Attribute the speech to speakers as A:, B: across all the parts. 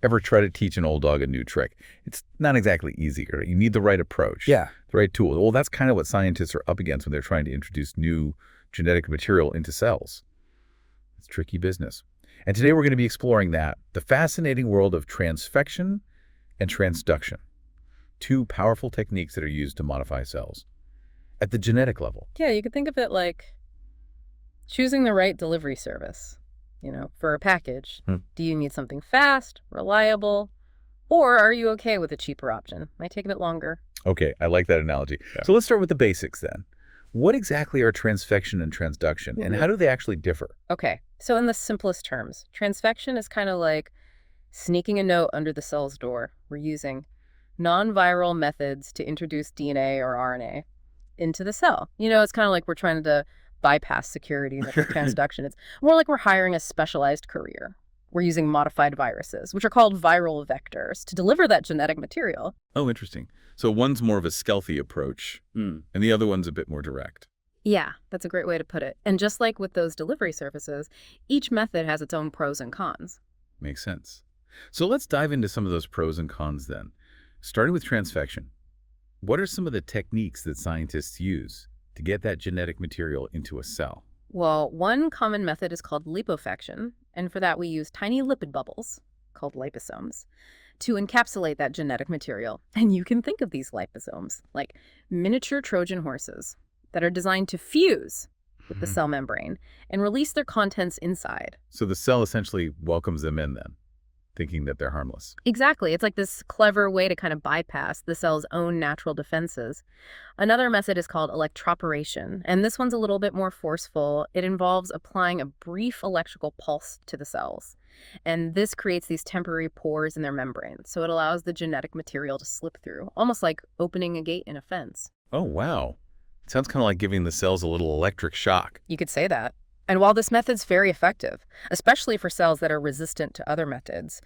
A: Ever try to teach an old dog a new trick? It's not exactly easy. Right? You need the right approach,
B: Yeah.
A: the right tool. Well, that's kind of what scientists are up against when they're trying to introduce new genetic material into cells. It's tricky business. And today we're going to be exploring the fascinating world of transfection and transduction, two powerful techniques that are used to modify cells at the genetic level.
C: Yeah, you could think of it like choosing the right delivery service. For a package, do you need something fast, reliable, or are you okay with a cheaper option? Might take a bit longer.
A: Okay, I like that analogy. Yeah. So let's start with the basics then. What exactly are transfection and transduction, and how do they actually differ?
C: Okay, so in the simplest terms, transfection is kind of like sneaking a note under the cell's door. We're using non-viral methods to introduce DNA or RNA into the cell. It's kind of like we're trying to bypass security with transduction. It's more like we're hiring a specialized courier. We're using modified viruses, which are called viral vectors, to deliver that genetic material.
A: Oh, interesting. So one's more of a stealthy approach, and the other one's a bit more direct.
C: Yeah, that's a great way to put it. And just like with those delivery services, each method has its own pros and cons.
A: Makes sense. So let's dive into some of those pros and cons then. Starting with transfection, what are some of the techniques that scientists use to get that genetic material into a cell?
C: Well, one common method is called liposuction, and for that we use tiny lipid bubbles, called liposomes, to encapsulate that genetic material. And you can think of these liposomes like miniature Trojan horses that are designed to fuse with the cell membrane and release their contents inside.
A: So the cell essentially welcomes them in then, thinking that they're harmless.
C: Exactly. It's like this clever way to kind of bypass the cell's own natural defenses. Another method is called electroporation, and this one's a little bit more forceful. It involves applying a brief electrical pulse to the cells, and this creates these temporary pores in their membrane, so it allows the genetic material to slip through, almost like opening a gate in a fence.
A: Oh, wow. It sounds kind of like giving the cells a little electric shock.
C: You could say that. And while this method's very effective, especially for cells that are resistant to other methods,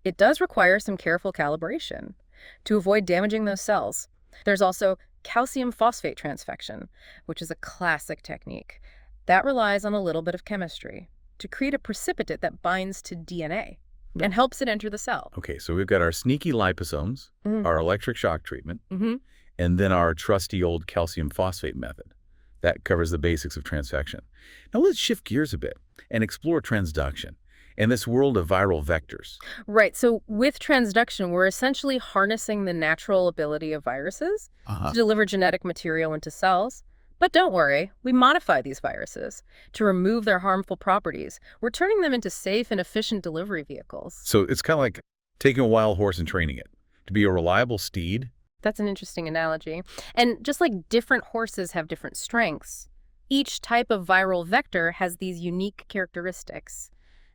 C: it does require some careful calibration to avoid damaging those cells. There's also calcium phosphate transfection, which is a classic technique. That relies on a little bit of chemistry to create a precipitate that binds to DNA and helps it enter the cell.
A: Okay, so we've got our sneaky liposomes, our electric shock treatment, and then our trusty old calcium phosphate method. That covers the basics of transfection. Now let's shift gears a bit and explore transduction and this world of viral vectors.
C: Right. So with transduction, we're essentially harnessing the natural ability of viruses to deliver genetic material into cells. But don't worry, we modify these viruses to remove their harmful properties. We're turning them into safe and efficient delivery vehicles.
A: So it's kind of like taking a wild horse and training it to be a reliable steed.
C: That's an interesting analogy. And just like different horses have different strengths, each type of viral vector has these unique characteristics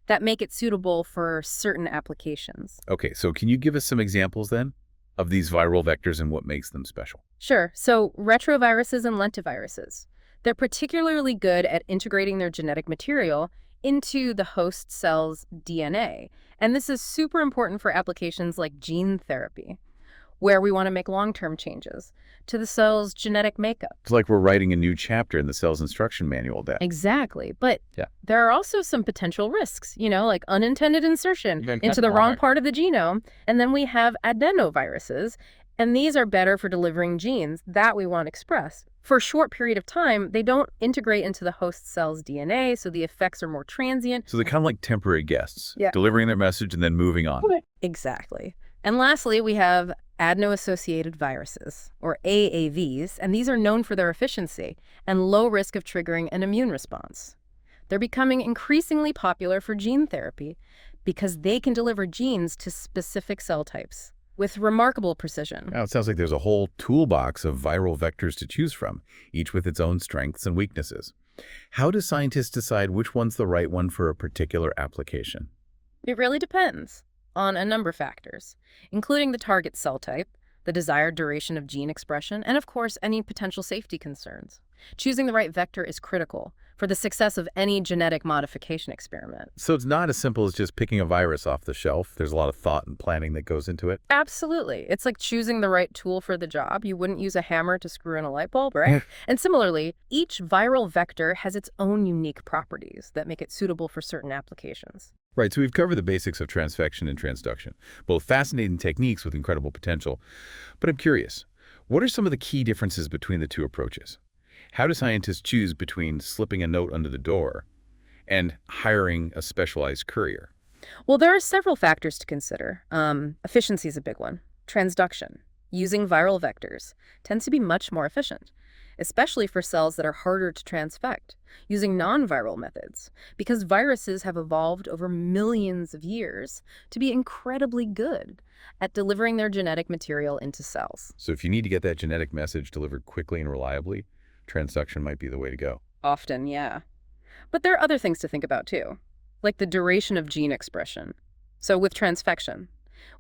C: that make it suitable for certain applications.
A: Okay, so can you give us some examples then of these viral vectors and what makes them special?
C: Sure. So retroviruses and lentiviruses, they're particularly good at integrating their genetic material into the host cell's DNA. And this is super important for applications like gene therapy, where we want to make long-term changes to the cell's genetic makeup.
A: It's like we're writing a new chapter in the cell's instruction manual then.
C: Exactly. But there are also some potential risks, like unintended insertion into the wrong part of the genome. And then we have adenoviruses, and these are better for delivering genes that we want expressed. For a short period of time, they don't integrate into the host cell's DNA, so the effects are more transient.
A: So they're kind of like temporary guests, delivering their message and then moving on.
C: Exactly. And lastly, we have adeno-associated viruses, or AAVs, and these are known for their efficiency and low risk of triggering an immune response. They're becoming increasingly popular for gene therapy because they can deliver genes to specific cell types with remarkable precision.
A: Now, it sounds like there's a whole toolbox of viral vectors to choose from, each with its own strengths and weaknesses. How do scientists decide which one's the right one for a particular application?
C: It really depends on a number of factors, including the target cell type, the desired duration of gene expression, and of course, any potential safety concerns. Choosing the right vector is critical for the success of any genetic modification experiment.
A: So it's not as simple as just picking a virus off the shelf. There's a lot of thought and planning that goes into it.
C: Absolutely. It's like choosing the right tool for the job. You wouldn't use a hammer to screw in a light bulb, right? And similarly, each viral vector has its own unique properties that make it suitable for certain applications.
A: Right, so we've covered the basics of transfection and transduction, both fascinating techniques with incredible potential. But I'm curious, what are some of the key differences between the two approaches? How do scientists choose between slipping a note under the door and hiring a specialized courier?
C: Well, there are several factors to consider. Efficiency is a big one. Transduction, using viral vectors, tends to be much more efficient, especially for cells that are harder to transfect, using non-viral methods, because viruses have evolved over millions of years to be incredibly good at delivering their genetic material into cells.
A: So if you need to get that genetic message delivered quickly and reliably, transduction might be the way to go.
C: Often, yeah. But there are other things to think about too, like the duration of gene expression. So with transfection,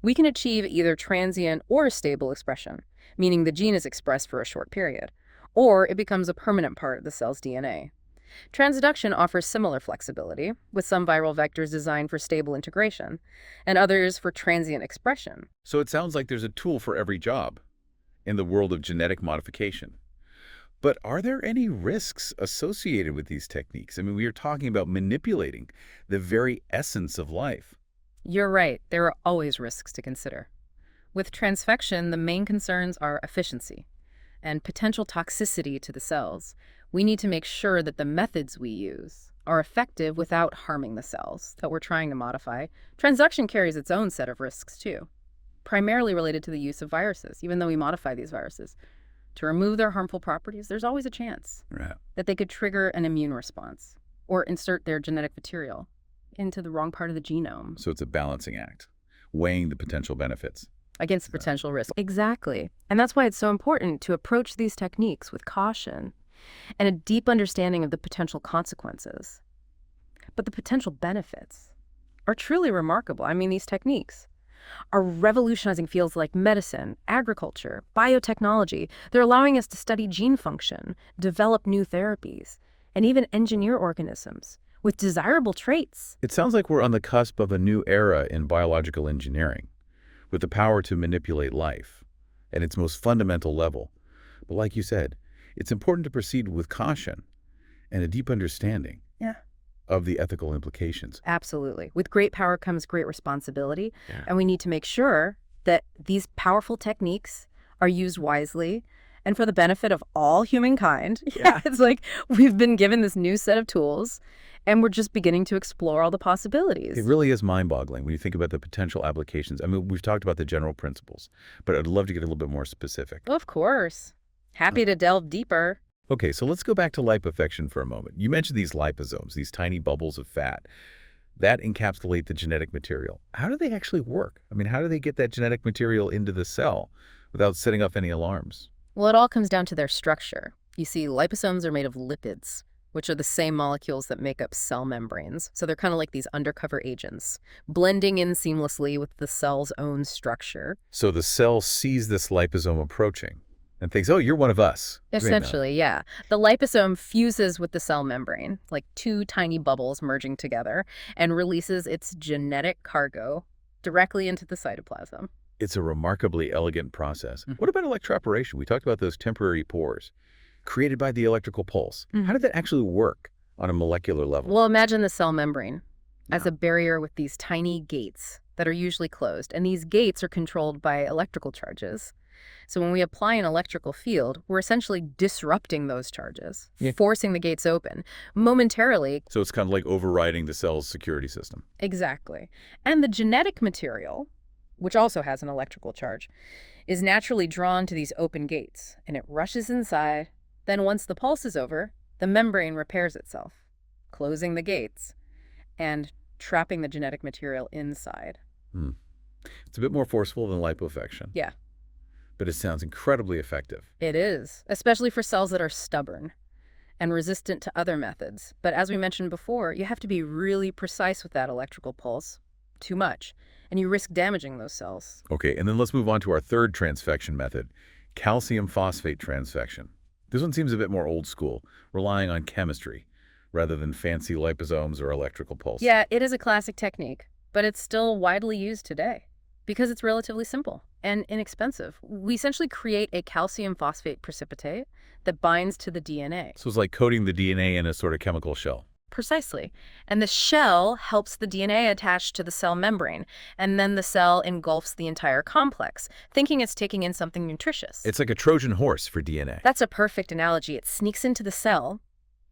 C: we can achieve either transient or stable expression, meaning the gene is expressed for a short period, or it becomes a permanent part of the cell's DNA. Transduction offers similar flexibility, with some viral vectors designed for stable integration, and others for transient expression.
A: So it sounds like there's a tool for every job in the world of genetic modification. But are there any risks associated with these techniques? I mean, we are talking about manipulating the very essence of life.
C: You're right, there are always risks to consider. With transfection, the main concerns are efficiency and potential toxicity to the cells. We need to make sure that the methods we use are effective without harming the cells that we're trying to modify. Transduction carries its own set of risks too, primarily related to the use of viruses, even though we modify these viruses. To remove their harmful properties, there's always a chance that they could trigger an immune response or insert their genetic material into the wrong part of the genome.
A: So it's a balancing act, weighing the potential benefits.
C: Against the potential risk. Exactly. And that's why it's so important to approach these techniques with caution and a deep understanding of the potential consequences. But the potential benefits are truly remarkable. I mean, these techniques are revolutionizing fields like medicine, agriculture, biotechnology. They're allowing us to study gene function, develop new therapies, and even engineer organisms with desirable traits.
A: It sounds like we're on the cusp of a new era in biological engineering, with the power to manipulate life at its most fundamental level. But like you said, it's important to proceed with caution and a deep understanding of the ethical implications.
C: Absolutely. With great power comes great responsibility, and we need to make sure that these powerful techniques are used wisely and for the benefit of all humankind. It's like we've been given this new set of tools, and we're just beginning to explore all the possibilities.
A: It really is mind-boggling when you think about the potential applications. I mean, we've talked about the general principles, but I'd love to get a little bit more specific.
C: Of course. Happy to delve deeper.
A: Okay, so let's go back to liposuction for a moment. You mentioned these liposomes, these tiny bubbles of fat that encapsulate the genetic material. How do they actually work? I mean, how do they get that genetic material into the cell without setting off any alarms?
C: Well, it all comes down to their structure. You see, liposomes are made of lipids, which are the same molecules that make up cell membranes. So they're kind of like these undercover agents, blending in seamlessly with the cell's own structure.
A: So the cell sees this liposome approaching and thinks, oh, you're one of us.
C: Essentially, yeah. The liposome fuses with the cell membrane, like two tiny bubbles merging together, and releases its genetic cargo directly into the cytoplasm.
A: It's a remarkably elegant process. What about electroporation? We talked about those temporary pores created by the electrical pulse. How did that actually work on a molecular level?
C: Well, imagine the cell membrane as a barrier with these tiny gates that are usually closed, and these gates are controlled by electrical charges. So when we apply an electrical field, we're essentially disrupting those charges, forcing the gates open momentarily.
A: So it's kind of like overriding the cell's security system.
C: Exactly. And the genetic material, which also has an electrical charge, is naturally drawn to these open gates, and it rushes inside. Then once the pulse is over, the membrane repairs itself, closing the gates and trapping the genetic material inside.
A: It's a bit more forceful than liposuction.
C: Yeah.
A: But it sounds incredibly effective.
C: It is, especially for cells that are stubborn and resistant to other methods. But as we mentioned before, you have to be really precise with that electrical pulse. Too much, and you risk damaging those cells.
A: Okay, and then let's move on to our third transfection method, calcium phosphate transfection. This one seems a bit more old school, relying on chemistry rather than fancy liposomes or electrical pulse.
C: Yeah, it is a classic technique, but it's still widely used today because it's relatively simple and inexpensive. We essentially create a calcium phosphate precipitate that binds to the DNA.
A: So it's like coating the DNA in a sort of chemical shell.
C: Precisely. And the shell helps the DNA attach to the cell membrane, and then the cell engulfs the entire complex, thinking it's taking in something nutritious.
A: It's like a Trojan horse for DNA.
C: That's a perfect analogy. It sneaks into the cell,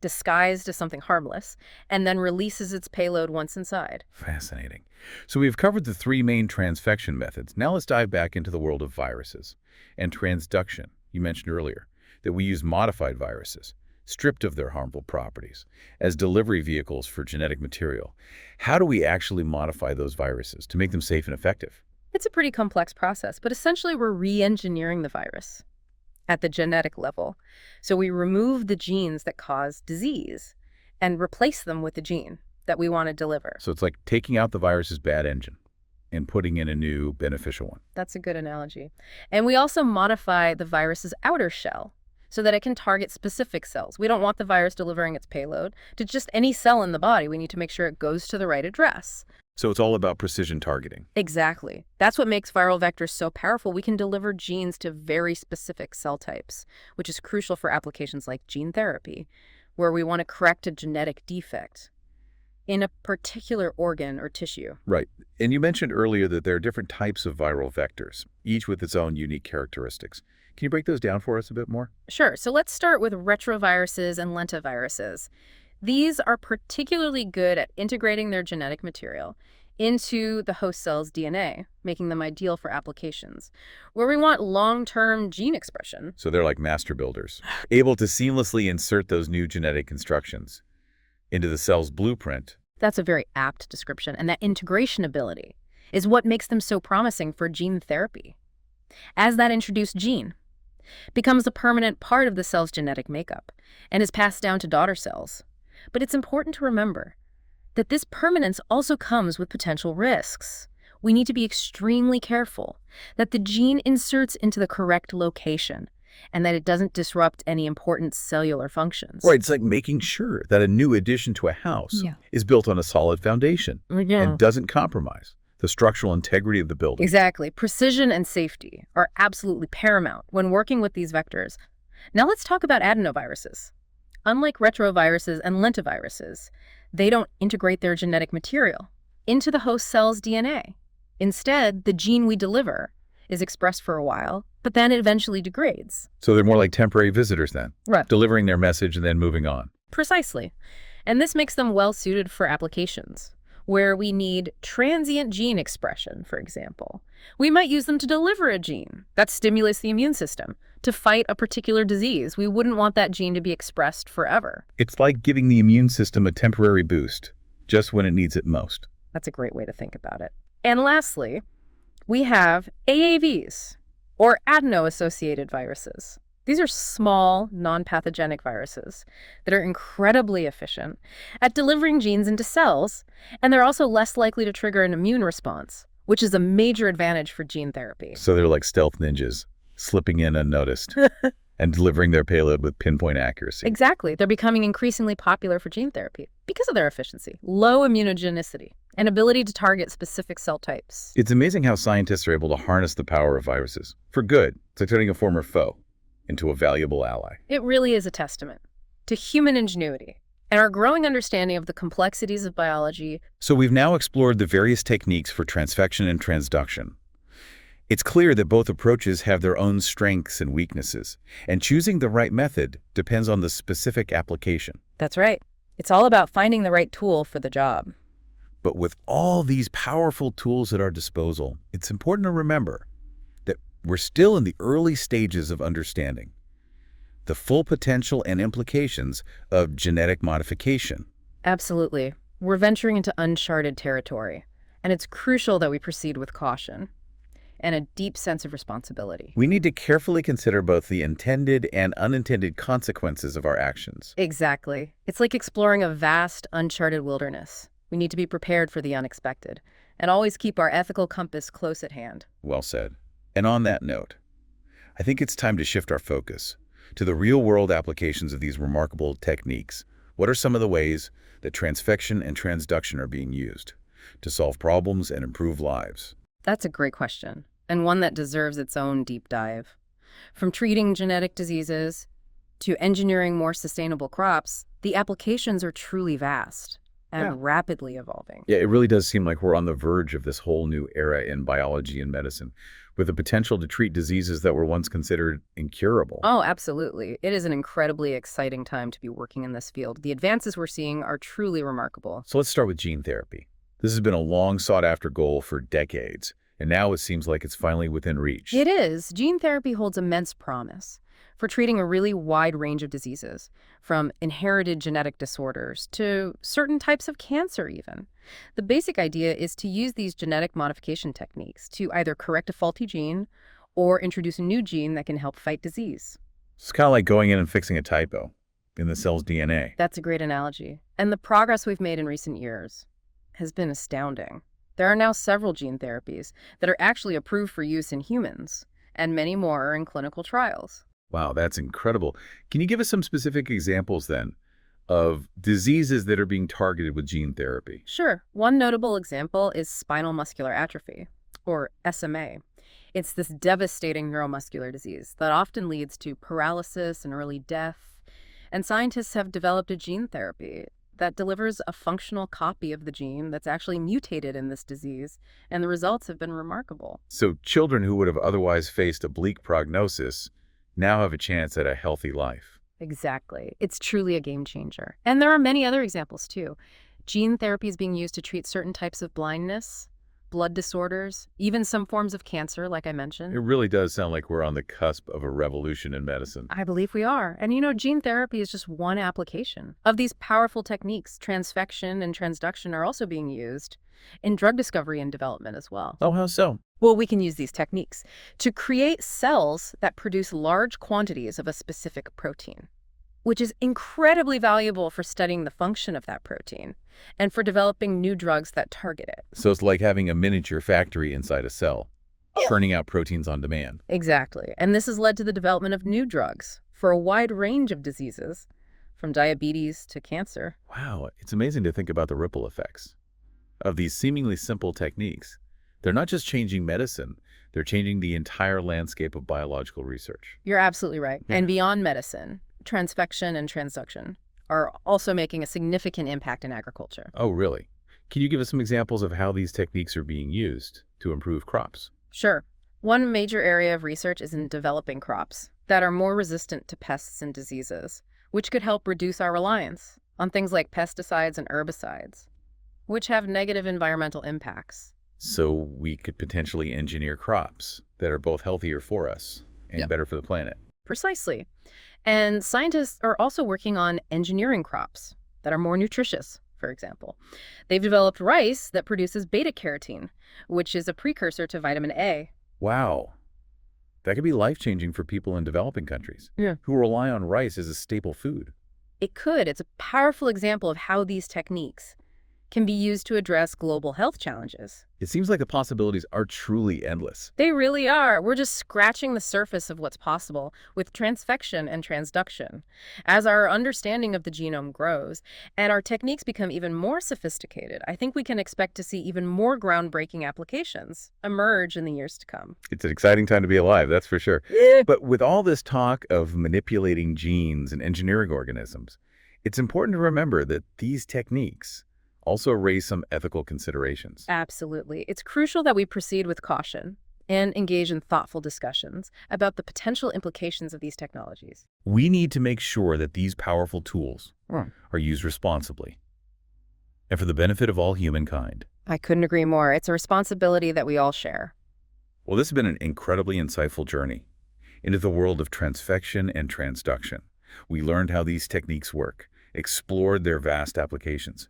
C: disguised as something harmless, and then releases its payload once inside.
A: Fascinating. So we've covered the three main transfection methods. Now let's dive back into the world of viruses and transduction. You mentioned earlier that we use modified viruses, stripped of their harmful properties, as delivery vehicles for genetic material. How do we actually modify those viruses to make them safe and effective?
C: It's a pretty complex process, but essentially we're re-engineering the virus at the genetic level. So we remove the genes that cause disease and replace them with the gene that we want to deliver.
A: So it's like taking out the virus's bad engine and putting in a new beneficial one.
C: That's a good analogy. And we also modify the virus's outer shell so that it can target specific cells. We don't want the virus delivering its payload to just any cell in the body. We need to make sure it goes to the right address.
A: So it's all about precision targeting.
C: Exactly. That's what makes viral vectors so powerful. We can deliver genes to very specific cell types, which is crucial for applications like gene therapy, where we want to correct a genetic defect in a particular organ or tissue.
A: Right. And you mentioned earlier that there are different types of viral vectors, each with its own unique characteristics. Can you break those down for us a bit more?
C: Sure. So let's start with retroviruses and lentiviruses. These are particularly good at integrating their genetic material into the host cell's DNA, making them ideal for applications where we want long-term gene expression.
A: So they're like master builders, able to seamlessly insert those new genetic instructions into the cell's blueprint.
C: That's a very apt description, and that integration ability is what makes them so promising for gene therapy. As that introduced gene becomes a permanent part of the cell's genetic makeup and is passed down to daughter cells. But it's important to remember that this permanence also comes with potential risks. We need to be extremely careful that the gene inserts into the correct location and that it doesn't disrupt any important cellular functions.
A: Right, it's like making sure that a new addition to a house is built on a solid foundation and doesn't compromise the structural integrity of the building.
C: Exactly. Precision and safety are absolutely paramount when working with these vectors. Now let's talk about adenoviruses. Unlike retroviruses and lentiviruses, they don't integrate their genetic material into the host cell's DNA. Instead, the gene we deliver is expressed for a while, but then it eventually degrades.
A: So they're more like temporary visitors then,
C: Right.
A: delivering their message and then moving on.
C: Precisely. And this makes them well suited for applications where we need transient gene expression, for example. We might use them to deliver a gene that stimulates the immune system to fight a particular disease. We wouldn't want that gene to be expressed forever.
A: It's like giving the immune system a temporary boost just when it needs it most.
C: That's a great way to think about it. And lastly, we have AAVs, or adeno-associated viruses. These are small, non-pathogenic viruses that are incredibly efficient at delivering genes into cells, and they're also less likely to trigger an immune response, which is a major advantage for gene therapy.
A: So they're like stealth ninjas, slipping in unnoticed and delivering their payload with pinpoint accuracy.
C: Exactly. They're becoming increasingly popular for gene therapy because of their efficiency, low immunogenicity, and ability to target specific cell types.
A: It's amazing how scientists are able to harness the power of viruses for good. It's like turning a former foe into a valuable ally.
C: It really is a testament to human ingenuity and our growing understanding of the complexities of biology.
A: So we've now explored the various techniques for transfection and transduction. It's clear that both approaches have their own strengths and weaknesses, and choosing the right method depends on the specific application.
C: That's right. It's all about finding the right tool for the job.
A: But with all these powerful tools at our disposal, it's important to remember that we're still in the early stages of understanding the full potential and implications of genetic modification.
C: Absolutely. We're venturing into uncharted territory, and it's crucial that we proceed with caution and a deep sense of responsibility.
A: We need to carefully consider both the intended and unintended consequences of our actions.
C: Exactly. It's like exploring a vast, uncharted wilderness. We need to be prepared for the unexpected and always keep our ethical compass close at hand.
A: Well said. And on that note, I think it's time to shift our focus to the real-world applications of these remarkable techniques. What are some of the ways that transfection and transduction are being used to solve problems and improve lives?
C: That's a great question, and one that deserves its own deep dive. From treating genetic diseases to engineering more sustainable crops, the applications are truly vast and
A: Yeah.
C: rapidly evolving.
A: Yeah, it really does seem like we're on the verge of this whole new era in biology and medicine, with the potential to treat diseases that were once considered incurable.
C: Oh, absolutely. It is an incredibly exciting time to be working in this field. The advances we're seeing are truly remarkable.
A: So let's start with gene therapy. This has been a long sought-after goal for decades, and now it seems like it's finally within reach.
C: It is. Gene therapy holds immense promise for treating a really wide range of diseases, from inherited genetic disorders to certain types of cancer even. The basic idea is to use these genetic modification techniques to either correct a faulty gene or introduce a new gene that can help fight disease.
A: It's kind of like going in and fixing a typo in the cell's DNA.
C: That's a great analogy. And the progress we've made in recent years has been astounding. There are now several gene therapies that are actually approved for use in humans, and many more are in clinical trials.
A: Wow, that's incredible. Can you give us some specific examples then of diseases that are being targeted with gene therapy?
C: Sure. One notable example is spinal muscular atrophy, or SMA. It's this devastating neuromuscular disease that often leads to paralysis and early death. And scientists have developed a gene therapy that delivers a functional copy of the gene that's actually mutated in this disease, and the results have been remarkable.
A: So children who would have otherwise faced a bleak prognosis now have a chance at a healthy life.
C: Exactly. It's truly a game changer. And there are many other examples, too. Gene therapy is being used to treat certain types of blindness, blood disorders, even some forms of cancer, like I mentioned.
A: It really does sound like we're on the cusp of a revolution in medicine.
C: I believe we are. And gene therapy is just one application. Of these powerful techniques, transfection and transduction are also being used in drug discovery and development as well.
A: Oh, how so?
C: Well, we can use these techniques to create cells that produce large quantities of a specific protein, which is incredibly valuable for studying the function of that protein and for developing new drugs that target it.
A: So it's like having a miniature factory inside a cell, churning out proteins on demand.
C: Exactly. And this has led to the development of new drugs for a wide range of diseases, from diabetes to cancer.
A: Wow, it's amazing to think about the ripple effects of these seemingly simple techniques. They're not just changing medicine, they're changing the entire landscape of biological research.
C: You're absolutely right.
A: Yeah.
C: And beyond medicine, transfection and transduction are also making a significant impact in agriculture.
A: Oh, really? Can you give us some examples of how these techniques are being used to improve crops?
C: Sure. One major area of research is in developing crops that are more resistant to pests and diseases, which could help reduce our reliance on things like pesticides and herbicides, which have negative environmental impacts.
A: So we could potentially engineer crops that are both healthier for us and better for the planet.
C: Precisely. And scientists are also working on engineering crops that are more nutritious, for example. They've developed rice that produces beta-carotene, which is a precursor to vitamin A.
A: Wow. That could be life-changing for people in developing countries who rely on rice as a staple food.
C: It could. It's a powerful example of how these techniques can be used to address global health challenges.
A: It seems like the possibilities are truly endless.
C: They really are. We're just scratching the surface of what's possible with transfection and transduction. As our understanding of the genome grows and our techniques become even more sophisticated, I think we can expect to see even more groundbreaking applications emerge in the years to come.
A: It's an exciting time to be alive, that's for sure. But with all this talk of manipulating genes and engineering organisms, it's important to remember that these techniques also raise some ethical considerations.
C: Absolutely. It's crucial that we proceed with caution and engage in thoughtful discussions about the potential implications of these technologies.
A: We need to make sure that these powerful tools are used responsibly and for the benefit of all humankind.
C: I couldn't agree more. It's a responsibility that we all share.
A: Well, this has been an incredibly insightful journey into the world of transfection and transduction. We learned how these techniques work, explored their vast applications,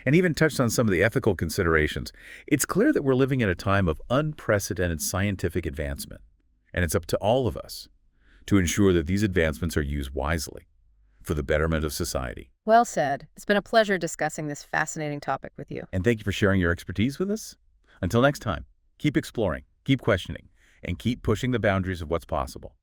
A: and even touched on some of the ethical considerations. It's clear that we're living in a time of unprecedented scientific advancement, and it's up to all of us to ensure that these advancements are used wisely for the betterment of society.
C: Well said. It's been a pleasure discussing this fascinating topic with you.
A: And thank you for sharing your expertise with us. Until next time, keep exploring, keep questioning, and keep pushing the boundaries of what's possible.